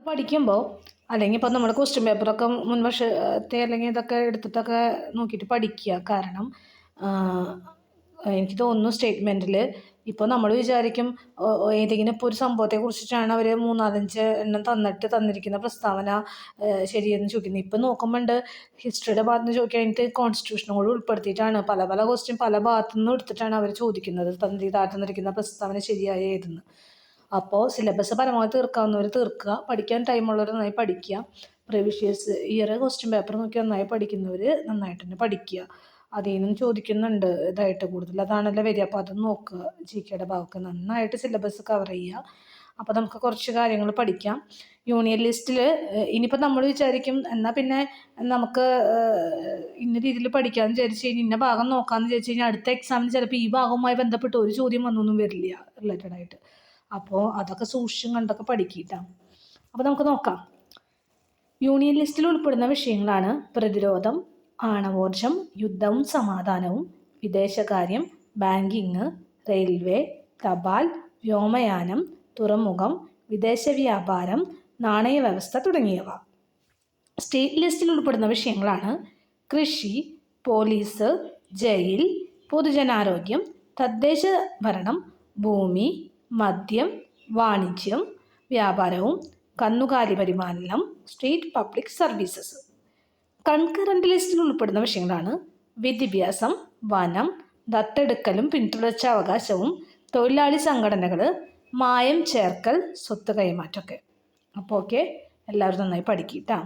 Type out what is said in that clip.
പഠിക്കുമ്പോൾ അല്ലെങ്കിൽ ഇപ്പോൾ നമ്മുടെ ക്വസ്റ്റ്യൻ പേപ്പറൊക്കെ മുൻവർഷത്തെ അല്ലെങ്കിൽ ഇതൊക്കെ എടുത്തിട്ടൊക്കെ നോക്കിയിട്ട് പഠിക്കുക. കാരണം എനിക്ക് തോന്നുന്നു സ്റ്റേറ്റ്മെൻറ്റിൽ ഇപ്പോൾ നമ്മൾ വിചാരിക്കും ഏതെങ്കിലും ഇപ്പോൾ ഒരു സംഭവത്തെ കുറിച്ചിട്ടാണ് അവർ 3-4-5 എണ്ണം തന്നിരിക്കുന്ന പ്രസ്താവന ശരിയെന്ന് ചോദിക്കുന്നത്. ഇപ്പം നോക്കുമ്പോണ്ട് ഹിസ്റ്ററിയുടെ ഭാഗത്ത് നിന്ന് ചോദിക്കാനായിട്ട് കോൺസ്റ്റിറ്റ്യൂഷനും കൂടി ഉൾപ്പെടുത്തിയിട്ടാണ് പല പല ക്വസ്റ്റ്യൻ പല ഭാഗത്തു നിന്നും എടുത്തിട്ടാണ് അവർ ചോദിക്കുന്നത്. തന്നിരിക്കുന്ന പ്രസ്താവന ശരിയായ ഏതെന്ന്. അപ്പോൾ സിലബസ് പരമാവധി തീർക്കാവുന്നവർ തീർക്കുക, പഠിക്കാൻ ടൈമുള്ളവർ നന്നായി പഠിക്കുക. പ്രീവിയസ് ഇയർ ക്വസ്റ്റ്യൻ പേപ്പർ നോക്കി നന്നായി പഠിക്കുന്നവർ നന്നായിട്ട് തന്നെ പഠിക്കുക. അതിൽ നിന്നും ചോദിക്കുന്നുണ്ട് ഇതായിട്ട് കൂടുതൽ, അതാണല്ലോ വരിക. അപ്പോൾ അത് നോക്കുക. GK ഭാഗമൊക്കെ നന്നായിട്ട് സിലബസ് കവർ ചെയ്യുക. അപ്പോൾ നമുക്ക് കുറച്ച് കാര്യങ്ങൾ പഠിക്കാം. യൂണിയൻ ലിസ്റ്റിൽ ഇനിയിപ്പോൾ നമ്മൾ വിചാരിക്കും എന്നാൽ പിന്നെ നമുക്ക് ഇന്ന രീതിയിൽ പഠിക്കാമെന്ന് വിചാരിച്ച് കഴിഞ്ഞാൽ ഇന്ന ഭാഗം നോക്കാമെന്ന് വിചാരിച്ച് കഴിഞ്ഞാൽ അടുത്ത എക്സാമിന് ചിലപ്പോൾ ഈ ഭാഗവുമായി ബന്ധപ്പെട്ട് ഒരു ചോദ്യം വന്നൊന്നും വരില്ല റിലേറ്റഡ് ആയിട്ട്. അപ്പോൾ അതൊക്കെ സൂക്ഷിച്ചും കണ്ടൊക്കെ പഠിക്കിട്ടാണ്. അപ്പോൾ നമുക്ക് നോക്കാം. യൂണിയൻ ലിസ്റ്റിൽ ഉൾപ്പെടുന്ന വിഷയങ്ങളാണ് പ്രതിരോധം, ആണവോർജം, യുദ്ധവും സമാധാനവും, വിദേശകാര്യം, ബാങ്കിങ്, റെയിൽവേ, തപാൽ, വ്യോമയാനം, തുറമുഖം, വിദേശ വ്യാപാരം, നാണയ വ്യവസ്ഥ തുടങ്ങിയവ. സ്റ്റേറ്റ് ലിസ്റ്റിൽ ഉൾപ്പെടുന്ന വിഷയങ്ങളാണ് കൃഷി, പോലീസ്, ജയിൽ, പൊതുജനാരോഗ്യം, തദ്ദേശ ഭരണം, ഭൂമി, മദ്യം, വാണിജ്യം, വ്യാപാരവും കന്നുകാലി പരിപാലനം, സ്റ്റേറ്റ് പബ്ലിക് സർവീസസ്. കൺകറന്റ് ലിസ്റ്റിൽ ഉൾപ്പെടുന്ന വിഷയങ്ങളാണ് വിദ്യാഭ്യാസം, വനം, ദത്തെടുക്കലും പിന്തുടർച്ചാവകാശവും, തൊഴിലാളി സംഘടനകൾ, മായം ചേർക്കൽ, സ്വത്ത് കൈമാറ്റമൊക്കെ. അപ്പോൾ എല്ലാവരും നന്നായി പഠിക്കുക.